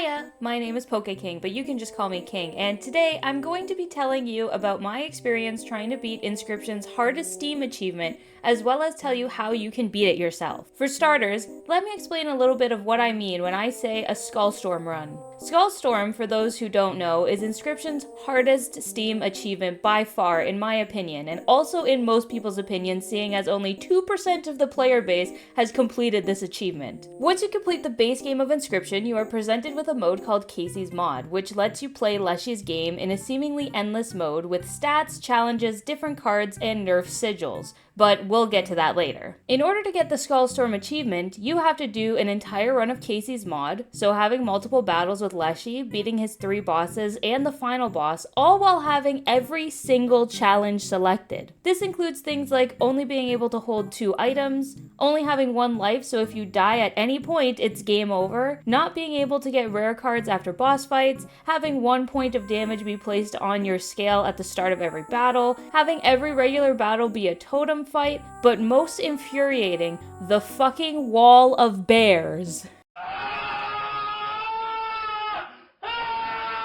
Hiya, my name is King, but you can just call me King, and today I'm going to be telling you about my experience trying to beat Inscryption's hardest Steam achievement, as well as tell you how you can beat it yourself. For starters, let me explain a little bit of what I mean when I say a Skullstorm run. Skullstorm, for those who don't know, is Inscryption's hardest Steam achievement by far, in my opinion, and also in most people's opinions, seeing as only 2% of the player base has completed this achievement. Once you complete the base game of Inscryption, you are presented with a mode called Kaycee's mod, which lets you play Leshy's game in a seemingly endless mode with stats, challenges, different cards, and nerf sigils. But we'll get to that later. In order to get the Skullstorm achievement, you have to do an entire run of Kaycee's mod, so having multiple battles with Leshy, beating his 3 bosses, and the final boss, all while having every single challenge selected. This includes things like only being able to hold 2 items, only having 1 life so if you die at any point it's game over, not being able to get rare cards after boss fights, having 1 point of damage be placed on your scale at the start of every battle, having every regular battle be a totem fight, but most infuriating, the fucking wall of bears.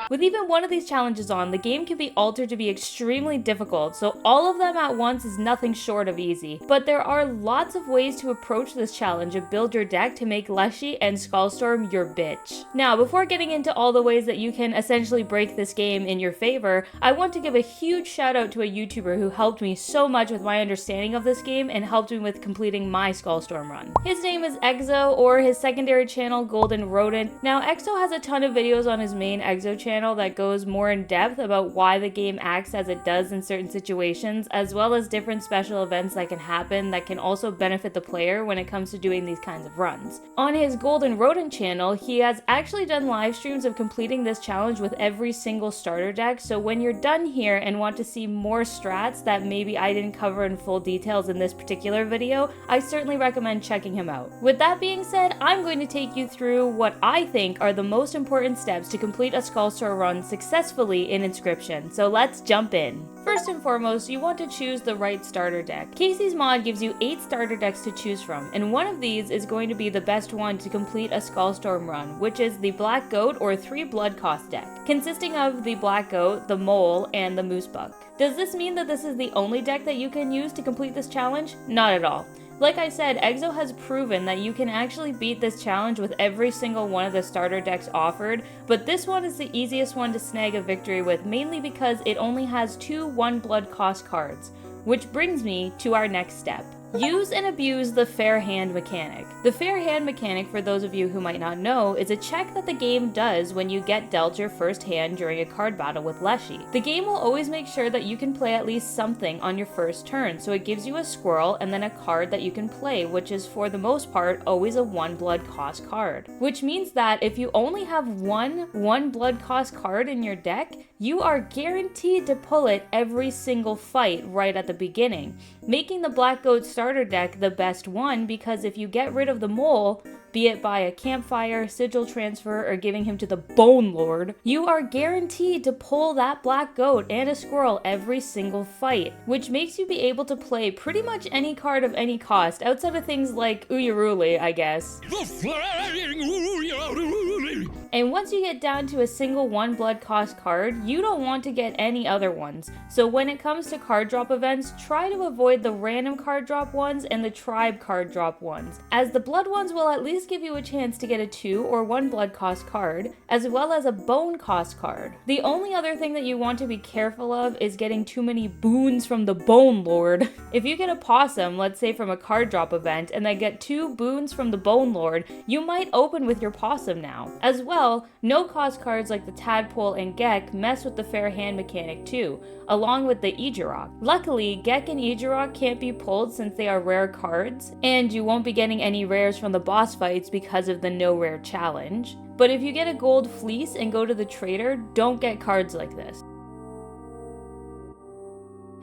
With even one of these challenges on, the game can be altered to be extremely difficult, so all of them at once is nothing short of easy. But there are lots of ways to approach this challenge and build your deck to make Leshy and Skullstorm your bitch. Now, before getting into all the ways that you can essentially break this game in your favor, I want to give a huge shout out to a YouTuber who helped me so much with my understanding of this game and helped me with completing my Skullstorm run. His name is Exo, or his secondary channel, Golden Rodent. Now, Exo has a ton of videos on his main Exo channel that goes more in depth about why the game acts as it does in certain situations, as well as different special events that can happen that can also benefit the player when it comes to doing these kinds of runs. On his Golden Rodent channel, he has actually done live streams of completing this challenge with every single starter deck, so when you're done here and want to see more strats that maybe I didn't cover in full details in this particular video, I certainly recommend checking him out. With that being said, I'm going to take you through what I think are the most important steps to complete a Skullstorm run successfully in Inscryption, so let's jump in. First and foremost, you want to choose the right starter deck. Kaycee's mod gives you 8 starter decks to choose from, and one of these is going to be the best one to complete a Skullstorm run, which is the Black Goat or 3 Blood Cost deck, consisting of the Black Goat, the Mole, and the Moose Buck. Does this mean that this is the only deck that you can use to complete this challenge? Not at all. Like I said, Exo has proven that you can actually beat this challenge with every single one of the starter decks offered, but this one is the easiest one to snag a victory with, mainly because it only has 2 1 blood cost cards. Which brings me to our next step. Use and abuse the fair hand mechanic. The fair hand mechanic, for those of you who might not know, is a check that the game does when you get dealt your first hand during a card battle with Leshy. The game will always make sure that you can play at least something on your first turn, so it gives you a squirrel and then a card that you can play, which is for the most part always a 1 blood cost card. Which means that if you only have one blood cost card in your deck, you are guaranteed to pull it every single fight right at the beginning, making the Black Goat starter deck the best one, because if you get rid of the Mole, be it by a campfire, sigil transfer, or giving him to the Bone Lord, you are guaranteed to pull that Black Goat and a squirrel every single fight, which makes you be able to play pretty much any card of any cost, outside of things like Uyaruli, I guess. The flying Uyaruli! And once you get down to a single 1 blood cost card, you don't want to get any other ones. So when it comes to card drop events, try to avoid the random card drop ones and the tribe card drop ones, as the blood ones will at least give you a chance to get a 2 or 1 blood cost card, as well as a bone cost card. The only other thing that you want to be careful of is getting too many boons from the Bone Lord. If you get a possum, let's say from a card drop event, and then get 2 boons from the Bone Lord, you might open with your possum now. As well, no cost cards like the Tadpole and Gek mess with the fair hand mechanic too, along with the Ejirok. Luckily, Gek and Ejirok can't be pulled since they are rare cards, and you won't be getting any rares from the boss fights because of the no rare challenge. But if you get a gold fleece and go to the trader, don't get cards like this.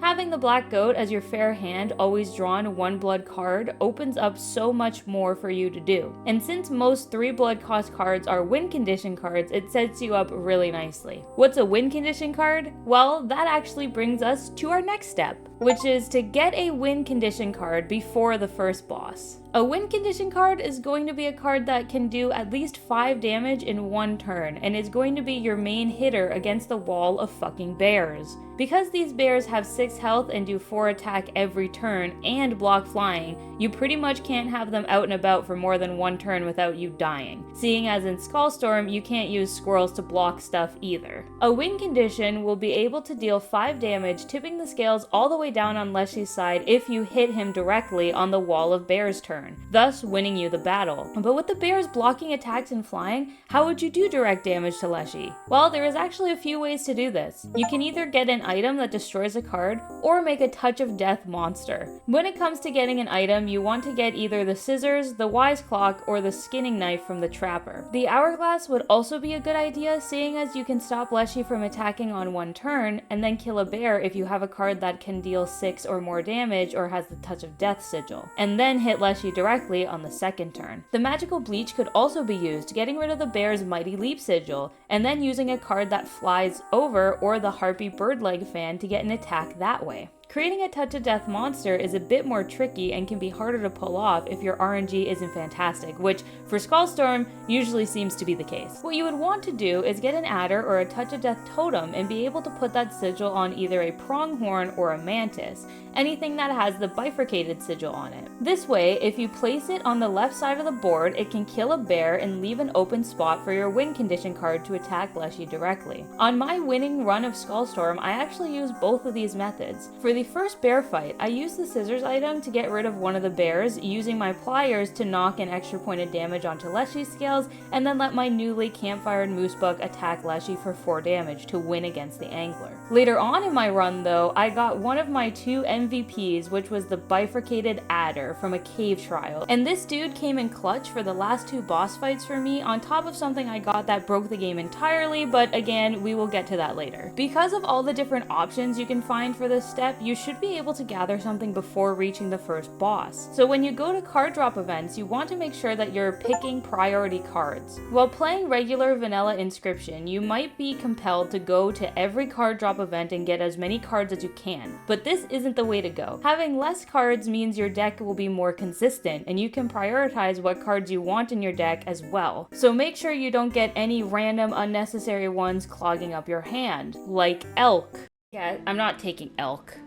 Having the Black Goat as your fair hand, always drawn 1 blood card, opens up so much more for you to do. And since most 3 blood cost cards are win condition cards, it sets you up really nicely. What's a win condition card? Well, that actually brings us to our next step. which is to get a win condition card before the first boss. A win condition card is going to be a card that can do at least 5 damage in one turn, and is going to be your main hitter against the wall of fucking bears. Because these bears have 6 health and do 4 attack every turn and block flying, you pretty much can't have them out and about for more than one turn without you dying, seeing as in Skullstorm you can't use squirrels to block stuff either. A win condition will be able to deal 5 damage, tipping the scales all the way down on Leslie's side if you hit him directly on the wall of bear's turn, thus winning you the battle. But with the bears blocking attacks and flying, how would you do direct damage to Leslie? Well, there is actually a few ways to do this. You can either get an item that destroys a card, or make a touch of death monster. When it comes to getting an item, you want to get either the scissors, the wise clock, or the skinning knife from the trapper. The hourglass would also be a good idea, seeing as you can stop Leslie from attacking on one turn, and then kill a bear if you have a card that can deal 6 or more damage or has the touch of death sigil, and then hit Leslie directly on the second turn. The magical bleach could also be used, getting rid of the bear's mighty leap sigil, and then using a card that flies over or the harpy bird leg fan to get an attack that way. Creating a touch of death monster is a bit more tricky and can be harder to pull off if your RNG isn't fantastic, which for Skullstorm usually seems to be the case. What you would want to do is get an adder or a touch of death totem and be able to put that sigil on either a pronghorn or a mantis, anything that has the bifurcated sigil on it. This way, if you place it on the left side of the board, it can kill a bear and leave an open spot for your win condition card to attack Leslie directly. On my winning run of Skullstorm, I actually used both of these methods. For the first bear fight, I used the scissors item to get rid of one of the bears, using my pliers to knock an extra point of damage onto Leslie's scales, and then let my newly campfired moosebuck attack Leslie for 4 damage to win against the angler. Later on in my run though, I got one of my 2 MVPs, which was the bifurcated adder from a cave trial, and this dude came in clutch for the last 2 boss fights for me, on top of something I got that broke the game entirely, but again, we will get to that later. Because of all the different options you can find for this step, you should be able to gather something before reaching the first boss. So when you go to card drop events, you want to make sure that you're picking priority cards. While playing regular vanilla Inscryption, you might be compelled to go to every card drop event and get as many cards as you can, but this isn't the way to go. Having less cards means your deck will be more consistent, and you can prioritize what cards you want in your deck as well. So make sure you don't get any random unnecessary ones clogging up your hand, like elk. Yeah, I'm not taking elk.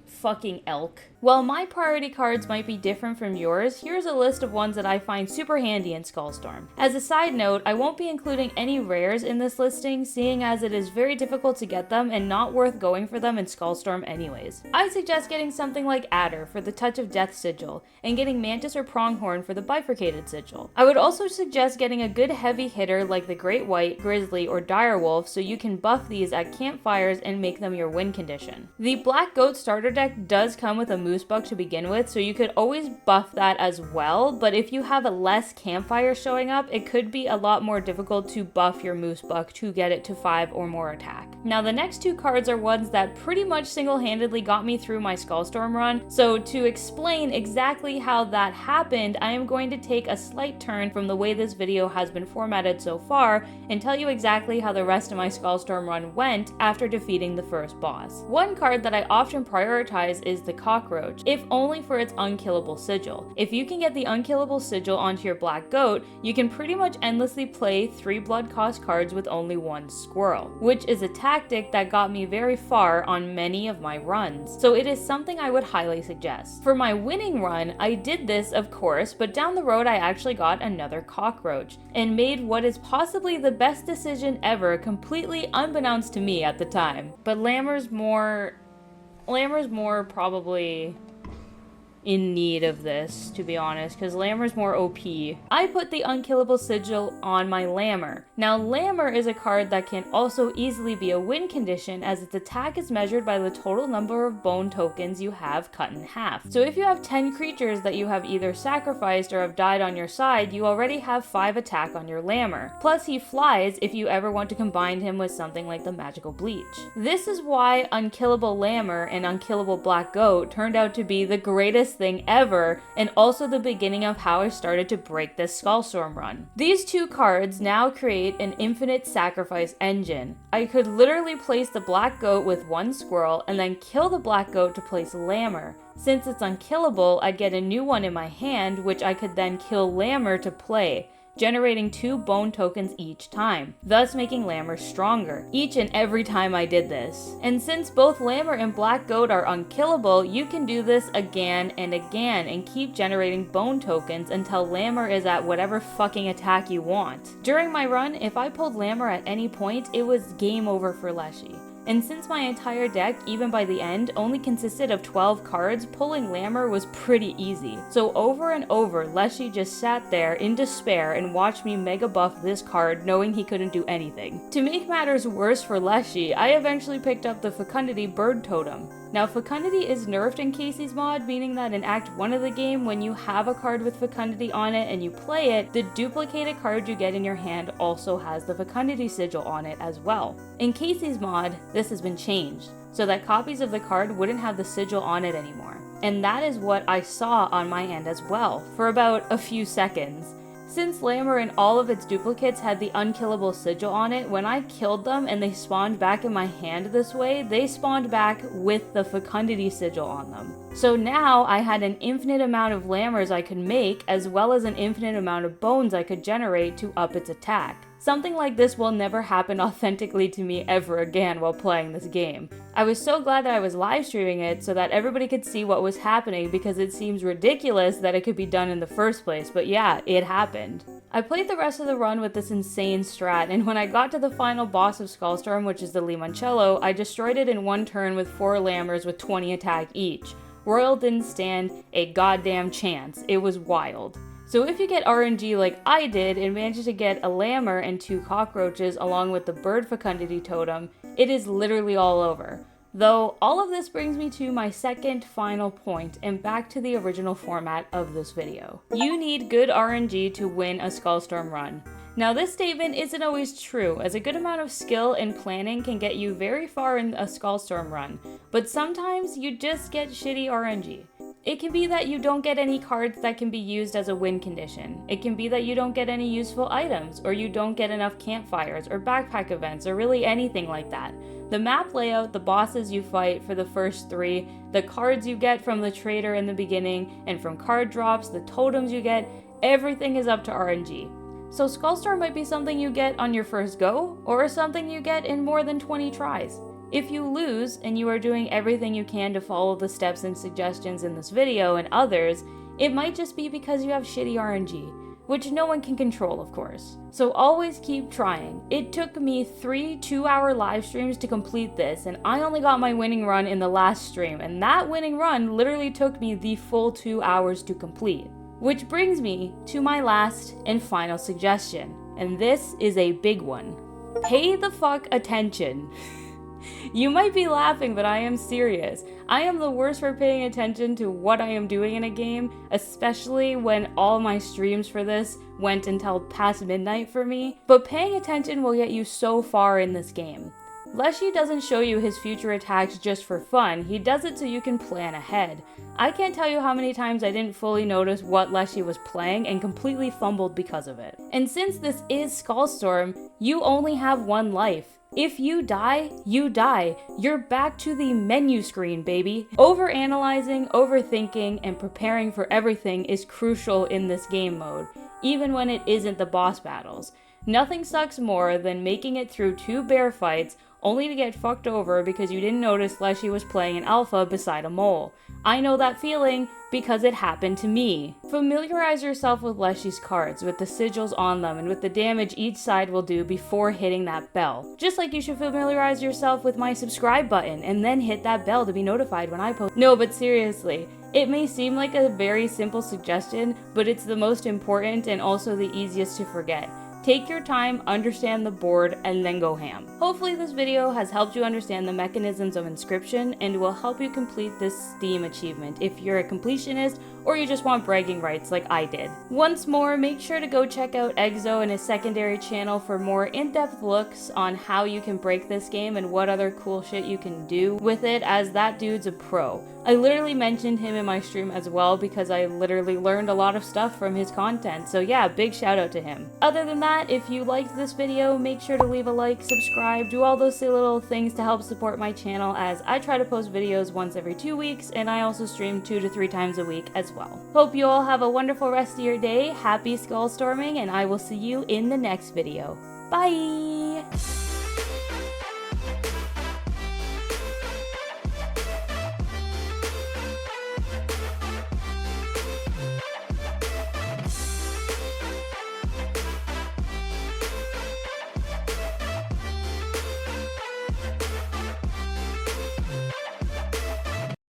Fucking elk. While my priority cards might be different from yours, here's a list of ones that I find super handy in Skullstorm. As a side note, I won't be including any rares in this listing, seeing as it is very difficult to get them and not worth going for them in Skullstorm anyways. I suggest getting something like Adder for the Touch of Death sigil, and getting Mantis or Pronghorn for the Bifurcated sigil. I would also suggest getting a good heavy hitter like the Great White, Grizzly, or Direwolf so you can buff these at campfires and make them your win condition. The Black Goat starter deck does come with a moosebuck to begin with, so you could always buff that as well, but if you have a less campfire showing up, it could be a lot more difficult to buff your moosebuck to get it to 5 or more attack. Now the next 2 cards are ones that pretty much single-handedly got me through my Skullstorm run, so to explain exactly how that happened, I am going to take a slight turn from the way this video has been formatted so far and tell you exactly how the rest of my Skullstorm run went after defeating the first boss. One card that I often prioritize is the Cockroach, if only for its unkillable sigil. If you can get the unkillable sigil onto your Black Goat, you can pretty much endlessly play 3 blood cost cards with only 1 squirrel, which is a tactic that got me very far on many of my runs, so it is something I would highly suggest. For my winning run, I did this of course, but down the road I actually got another Cockroach, and made what is possibly the best decision ever, completely unbeknownst to me at the time. But Lammer's more probably in need of this, to be honest, because Lammer's more OP. I put the unkillable sigil on my Lammer. Now Lammer is a card that can also easily be a win condition, as its attack is measured by the total number of bone tokens you have cut in half. So if you have 10 creatures that you have either sacrificed or have died on your side, you already have 5 attack on your Lammer. Plus he flies if you ever want to combine him with something like the magical bleach. This is why unkillable Lammer and unkillable Black Goat turned out to be the greatest thing ever, and also the beginning of how I started to break this Skullstorm run. These 2 cards now create create an infinite sacrifice engine. I could literally place the black goat with one squirrel and then kill the black goat to place Lammer. Since it's unkillable, I'd get a new one in my hand, which I could then kill Lammer to play, generating 2 bone tokens each time, thus making Lammer stronger, each and every time I did this. And since both Lammer and Black Goat are unkillable, you can do this again and again and keep generating bone tokens until Lammer is at whatever fucking attack you want. During my run, if I pulled Lammer at any point, it was game over for Leshy. And since my entire deck, even by the end, only consisted of 12 cards, pulling Lammer was pretty easy. So over and over, Leshy just sat there in despair and watched me mega buff this card knowing he couldn't do anything. To make matters worse for Leshy, I eventually picked up the Fecundity Bird Totem. Now, Fecundity is nerfed in Kaycee's mod, meaning that in Act 1 of the game, when you have a card with Fecundity on it and you play it, the duplicated card you get in your hand also has the Fecundity sigil on it as well. In Kaycee's mod, this has been changed, so that copies of the card wouldn't have the sigil on it anymore. And that is what I saw on my end as well, for about a few seconds. Since Lammer and all of its duplicates had the unkillable sigil on it, when I killed them and they spawned back in my hand this way, they spawned back with the Fecundity sigil on them. So now I had an infinite amount of Lammers I could make, as well as an infinite amount of bones I could generate to up its attack. Something like this will never happen authentically to me ever again while playing this game. I was so glad that I was live streaming it so that everybody could see what was happening, because it seems ridiculous that it could be done in the first place, but yeah, it happened. I played the rest of the run with this insane strat, and when I got to the final boss of Skullstorm, which is the Limoncello, I destroyed it in one turn with 4 Lammers with 20 attack each. Royal didn't stand a goddamn chance. It was wild. So if you get RNG like I did and manage to get a Lammer and 2 cockroaches along with the bird Fecundity totem, it is literally all over. Though all of this brings me to my second final point and back to the original format of this video. You need good RNG to win a Skullstorm run. Now this statement isn't always true, as a good amount of skill and planning can get you very far in a Skullstorm run, but sometimes you just get shitty RNG. It can be that you don't get any cards that can be used as a win condition. It can be that you don't get any useful items, or you don't get enough campfires or backpack events, or really anything like that. The map layout, the bosses you fight for the first 3, the cards you get from the trader in the beginning, and from card drops, the totems you get, everything is up to RNG. So Skullstorm might be something you get on your first go, or something you get in more than 20 tries. If you lose, and you are doing everything you can to follow the steps and suggestions in this video and others, it might just be because you have shitty RNG, which no one can control, of course. So always keep trying. It took me 3 2-hour live streams to complete this, and I only got my winning run in the last stream, and that winning run literally took me the full 2 hours to complete. Which brings me to my last and final suggestion, and this is a big one. Pay the fuck attention. You might be laughing, but I am serious. I am the worst for paying attention to what I am doing in a game, especially when all my streams for this went until past midnight for me. But paying attention will get you so far in this game. Leshy doesn't show you his future attacks just for fun, he does it so you can plan ahead. I can't tell you how many times I didn't fully notice what Leshy was playing and completely fumbled because of it. And since this is Skullstorm, you only have one life. If you die, you die. You're back to the menu screen, baby. Overanalyzing, overthinking, and preparing for everything is crucial in this game mode, even when it isn't the boss battles. Nothing sucks more than making it through 2 bear fights only to get fucked over because you didn't notice Leshy was playing an alpha beside a mole. I know that feeling because it happened to me. Familiarize yourself with Leshy's cards, with the sigils on them, and with the damage each side will do before hitting that bell. Just like you should familiarize yourself with my subscribe button, and then hit that bell to be notified when I post. No, but seriously, it may seem like a very simple suggestion, but it's the most important and also the easiest to forget. Take your time, understand the board, and then go ham. Hopefully this video has helped you understand the mechanisms of Inscryption and will help you complete this Steam achievement if you're a completionist or you just want bragging rights like I did. Once more, make sure to go check out Exo and his secondary channel for more in-depth looks on how you can break this game and what other cool shit you can do with it, as that dude's a pro. I literally mentioned him in my stream as well because I literally learned a lot of stuff from his content, so yeah, big shout out to him. Other than that, that, if you liked this video, make sure to leave a like, subscribe, do all those silly little things to help support my channel, as I try to post videos once every 2 weeks, and I also stream 2 to 3 times a week as well. Hope you all have a wonderful rest of your day, happy skull storming, and I will see you in the next video. Bye!